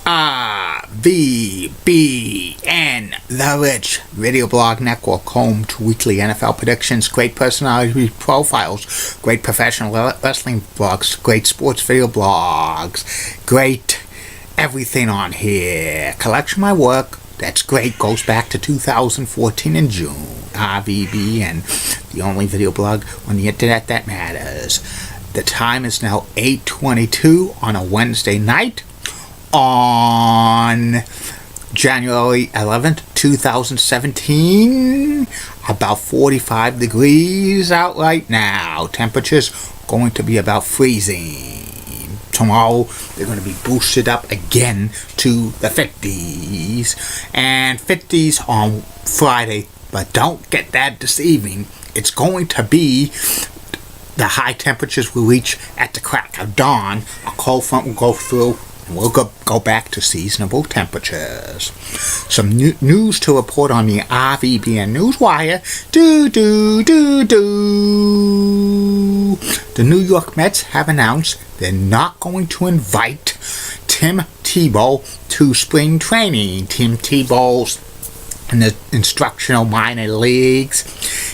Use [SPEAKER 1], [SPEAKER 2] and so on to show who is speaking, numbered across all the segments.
[SPEAKER 1] RVBN, The Rich Video Blog Network, home to weekly NFL predictions, great personality profiles, great professional wrestling blogs, great sports video blogs, great everything on here. Collection of my work that's great goes back to 2014 in June. RVBN, the only video blog on the internet that matters. The time is now 8:22 on a Wednesday night on January 11th, 2017. About 45 degrees out right now. Temperatures going to be about freezing. Tomorrow they're going to be boosted up again to the 50s and 50s on Friday. But don't get that deceiving. It's going to be the high temperatures will reach at the crack of dawn. A cold front will go through and we'll go back to seasonable temperatures. Some news to report on the RVBN Newswire. The New York Mets have announced they're not going to invite Tim Tebow to spring training. Tim Tebow's in the instructional minor leagues.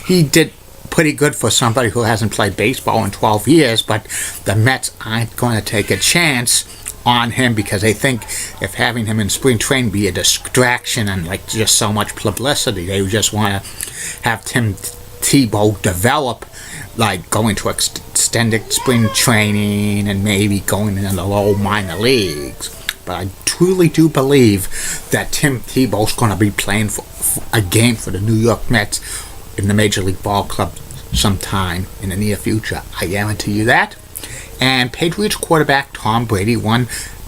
[SPEAKER 1] He did pretty good for somebody who hasn't played baseball in 12 years, but the Mets aren't going to take a chance on him because they think if having him in spring training be a distraction and like just so much publicity, they just want to have Tim Tebow develop, like going to extended spring training and maybe going in the low minor leagues. But I truly do believe that Tim Tebow's going to be playing for a game for the New York Mets in the Major League Ball Club sometime in the near future. I guarantee you that. And Patriots quarterback Tom Brady won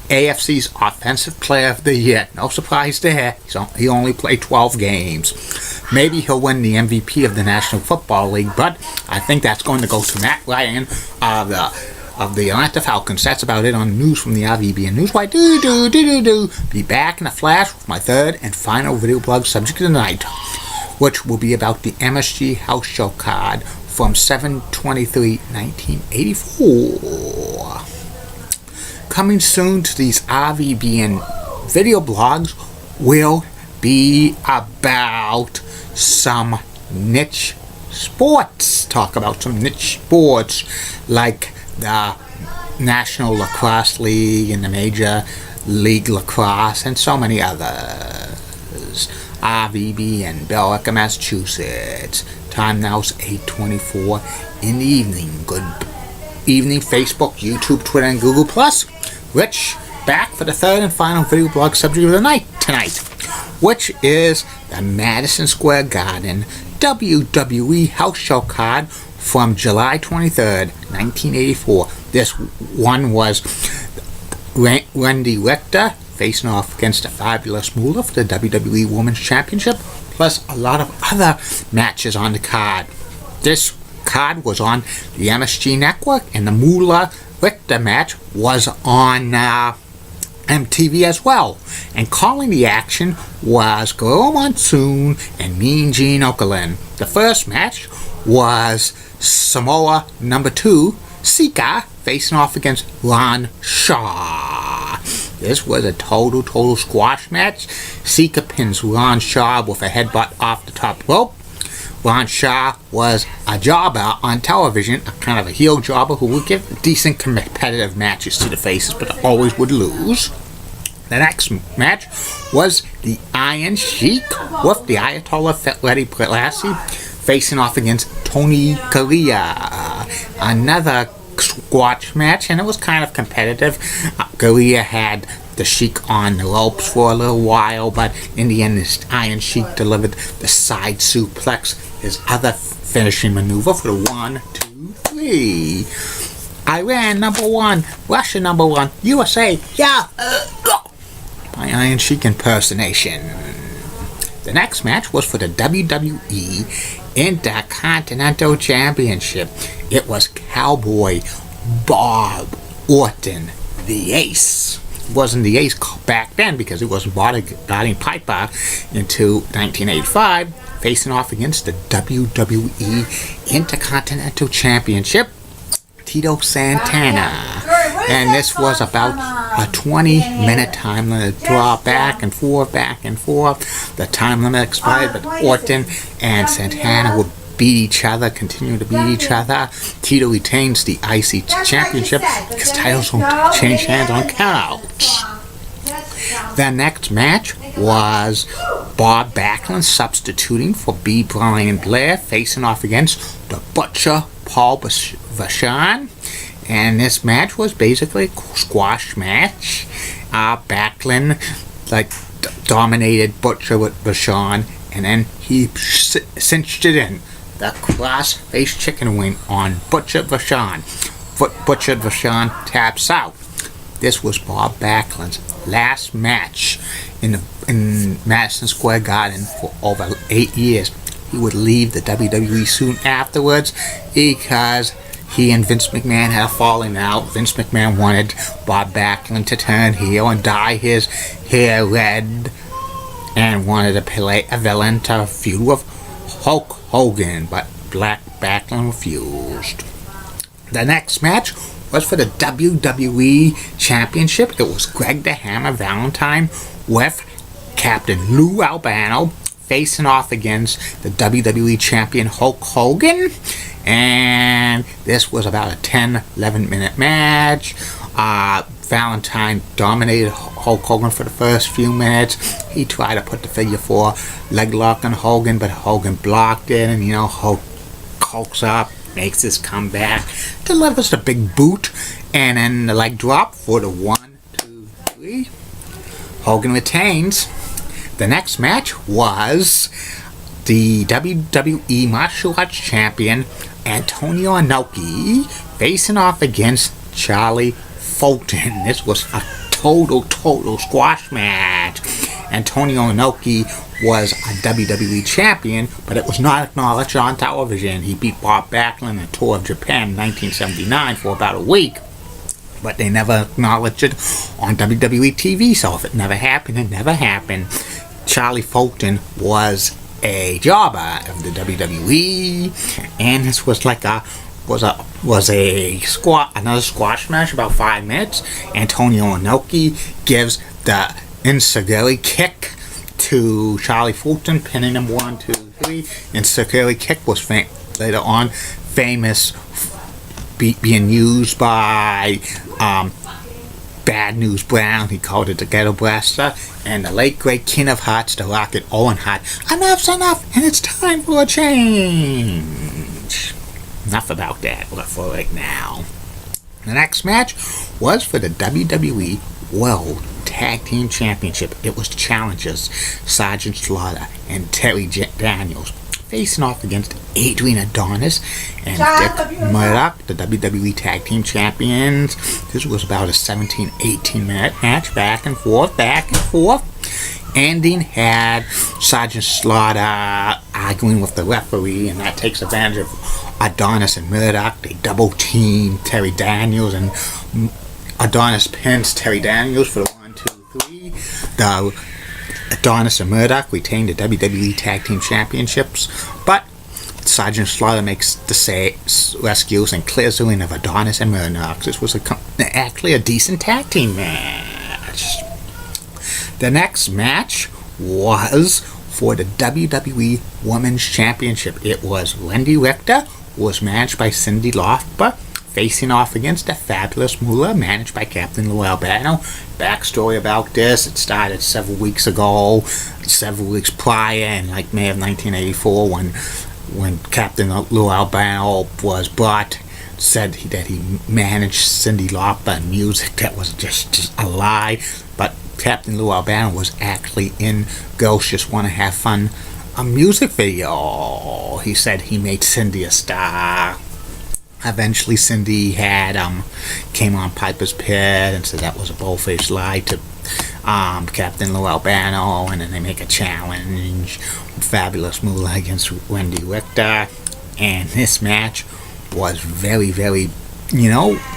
[SPEAKER 1] AFC's Offensive Player of the Year. No surprise there. He only played 12 games. Maybe he'll win the MVP of the National Football League, but I think that's going to go to Matt Ryan of the Atlanta Falcons. That's about it on news from the RVBN Newswire. Be back in a flash with my third and final video blog subject of the night, which will be about the MSG House Show card from 7/23/1984. Coming soon to these RVBN video blogs will be about some niche sports. Talk about some niche sports like the National Lacrosse League and the Major League Lacrosse and so many others. RVBN, Billerica, Massachusetts. Time now is 8:24 in the evening. Good evening, Facebook, YouTube, Twitter, and Google+. Rich, back for the third and final video blog subject of the night tonight, which is the Madison Square Garden WWE House Show card from July 23rd, 1984. This one was Wendi Ritcher facing off against the fabulous Moolah for the WWE Women's Championship, plus a lot of other matches on the card. This card was on the MSG Network, and the Moolah Ritcher match was on MTV as well. And calling the action was Gorilla Monsoon and Mean Gene Okerlund. The first match was Samoa number 2, Sika, facing off against Ron Shaw. This was a total squash match. Sika pins Ron Shaw with a headbutt off the top rope. Ron Shaw was a jobber on television, a kind of a heel jobber who would give decent competitive matches to the faces, but always would lose. The next match was the Iron Sheik with the Ayatollah Fethleti Prelasi facing off against Tony Garea. Another squash match, and it was kind of competitive. Garea had the Sheik on the ropes for a little while, but in the end, this Iron Sheik delivered the side suplex, his other finishing maneuver for the 1, 2, 3. Iran number 1, Russia number 1, USA, yeah, my Iron Sheik impersonation. The next match was for the WWE Intercontinental Championship. It was Cowboy Bob Orton, the Ace. It wasn't the Ace back then because he wasn't bodying Piper into 1985, facing off against the WWE Intercontinental Championship, Tito Santana. And this was about a 20-minute time limit draw back and forth, back and forth. The time limit expired, but Orton and Santana would beat each other, continue to beat each other. Tito retains the IC championship because titles don't change hands on countouts. The next match was Bob Backlund substituting for B. Brian Blair, facing off against the Butcher Paul Vachon. And this match was basically a squash match. Backlund dominated Butcher with Vachon, and then he cinched it in. The cross-face chicken wing on Butcher Vachon. Butcher Vachon taps out. This was Bob Backlund's last match in Madison Square Garden for over 8 years. He would leave the WWE soon afterwards because he and Vince McMahon had a falling out. Vince McMahon wanted Bob Backlund to turn heel and dye his hair red and wanted to play a villain to feud with Hulk Hogan, but Black Backlund refused. The next match was for the WWE Championship. It was Greg the Hammer Valentine with Captain Lou Albano facing off against the WWE Champion Hulk Hogan. And this was about a 10-11 minute match. Valentine dominated Hulk Hogan for the first few minutes. He tried to put the figure 4 leg lock on Hogan, but Hogan blocked it, and Hulk hulks up, makes his comeback, delivers the big boot, and then the leg drop for the 1, 2, 3. Hogan retains. The next match was the WWE Martial Arts Champion Antonio Inoki facing off against Charlie Fulton. This was a total squash match. Antonio Inoki was a WWE champion, but it was not acknowledged on television. He beat Bob Backlund on a tour of Japan in 1979 for about a week, but they never acknowledged it on WWE TV, so if it never happened, it never happened. Charlie Fulton was a jobber of the WWE, and this was another squash match, about 5 minutes. Antonio Inoki gives the Enziguri kick to Charlie Fulton, pinning him 1, 2, 3. Enziguri kick was later on famous being used by Bad News Brown. He called it the Ghetto Blaster. And the late great King of Hearts, the Rocket Owen Hart. Enough's enough, and it's time for a change. Enough about that for right now. The next match was for the WWE World Tag Team Championship. It was the challengers, Sergeant Slaughter and Terry Daniels, facing off against Adrian Adonis and Dick Murdoch, the WWE Tag Team Champions. This was about a 17-18 minute match, back and forth. Ending had Sergeant Slaughter arguing with the referee, and that takes advantage of Adonis and Murdoch. They double team Terry Daniels, and Adonis pins Terry Daniels for the 1, 2, 3. The Adonis and Murdoch retained the WWE Tag Team Championships, but Sergeant Slaughter makes the rescues and clears the ring of Adonis and Murdoch. This was actually a decent tag team match. The next match was for the WWE Women's Championship. It was Wendi Richter, was managed by Cyndi Lauper, facing off against the Fabulous Moolah, managed by Captain Lou Albano. Backstory about this: it started several weeks prior, in May of 1984, when Captain Lou Albano was brought. Said that he managed Cyndi Lauper and music that was just a lie, but Captain Lou Albano was actually in Girls Just Want to Have Fun, a music video. He said he made Cyndi a star. Eventually Cyndi came on Piper's Pit and said that was a bull-faced lie to Captain Lou Albano, and then they make a challenge, Fabulous Moolah against Wendi Richter, and this match was very, very,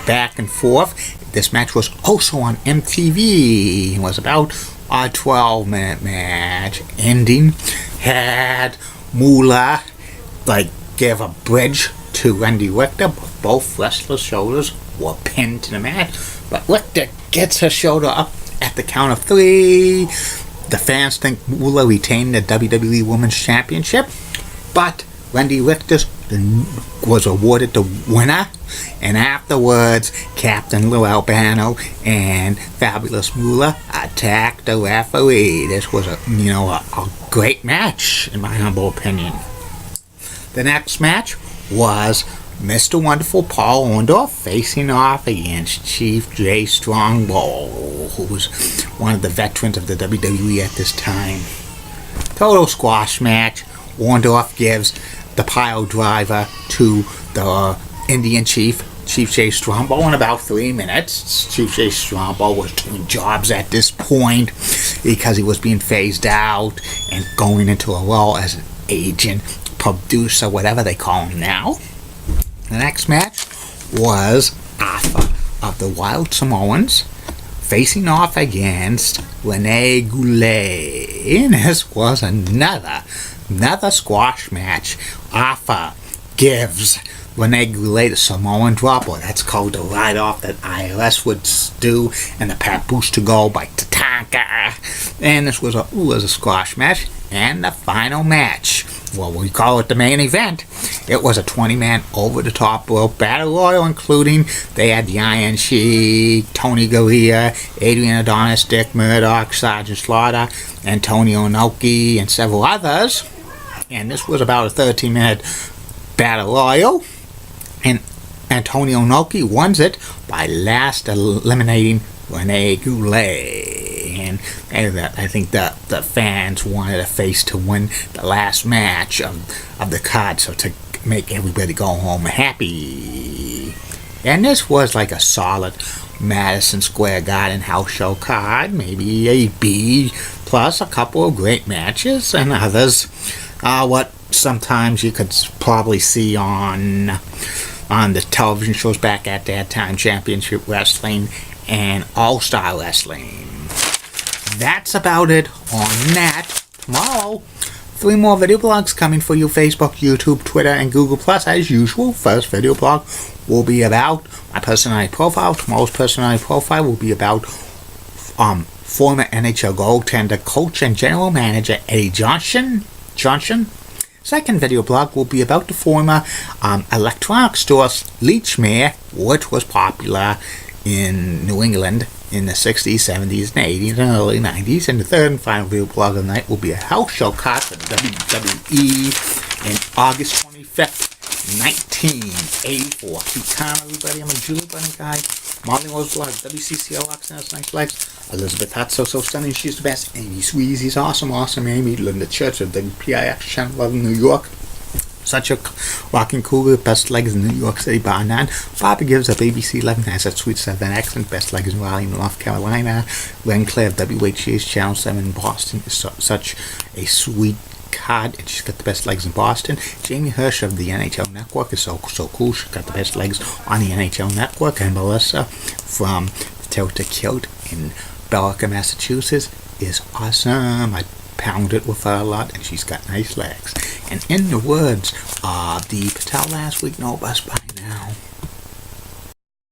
[SPEAKER 1] back and forth. This match was also on MTV. It was about a 12-minute match. Ending had Moolah give a bridge to Wendi Richter. Both wrestlers' shoulders were pinned to the mat. But Richter gets her shoulder up at the count of 3. The fans think Moolah retained the WWE Women's Championship, but Wendi Richter was awarded the winner, and afterwards, Captain Lou Albano and Fabulous Moolah attacked the referee. This was a great match, in my humble opinion. The next match was Mr. Wonderful Paul Orndorff facing off against Chief Jay Strongbow, who was one of the veterans of the WWE at this time. Total squash match. Orndorff gives the pile driver to the Indian Chief Jay Strongbow in about 3 minutes. Chief Jay Strongbow was doing jobs at this point because he was being phased out and going into a role as an agent, producer, whatever they call him now. The next match was Alpha of the Wild Samoans facing off against Rene Goulet. And this was another squash match. Alpha gives Rene Goulet the Samoan drop, or that's called the ride-off that IRS would do, and the papoose to go by Tatanka. And this was a squash match. And the final match, well, we call it the main event. It was a 20-man over-the-top rope battle royal, including they had the Iron Sheik, Tony Garea, Adrian Adonis, Dick Murdoch, Sergeant Slaughter, Antonio Inoki, and several others. And this was about a 13-minute battle royal. And Antonio Inoki wins it by last eliminating Rene Goulet. And I think the fans wanted a face to win the last match of the card, so to make everybody go home happy. And this was like a solid Madison Square Garden house show card, maybe a B, plus a couple of great matches and others. What sometimes you could probably see on the television shows back at that time, Championship Wrestling and All-Star Wrestling. That's about it on that. Tomorrow, 3 more video blogs coming for you: Facebook, YouTube, Twitter, and Google+. As usual, first video blog will be about my personality profile. Tomorrow's personality profile will be about former NHL goaltender, coach, and general manager Eddie Johnson. Second video blog will be about the former electronic store Leechmere, which was popular in New England in the 60s, 70s, and 80s, and early 90s. And the third and final video blog of the night will be a house show card for the WWE in August 25th, 1984. Keep calm, everybody. I'm a Julie Bunny guy. Molly Rose Blog, WCCO Oxnard's Nice Legs. Elizabeth Hutt, so stunning, she's the best. Amy Sweezy's awesome. Amy. Linda Church of WPIX Channel 11, New York. Such a rocking cool, best legs in New York City, bar none. Bobby gives up ABC 11, has that sweet 7 accent, best legs in Raleigh, North Carolina. Ren Claire of WHG's Channel 7 in Boston is such a sweet card, and she's got the best legs in Boston. Jamie Hirsch of the NHL Network is so cool, she's got the best legs on the NHL Network. And Melissa from Tilted Kilt in Bellica, Massachusetts is awesome. I pounded with her a lot, and she's got nice legs. And in the words of the Patel last week, no bus by now.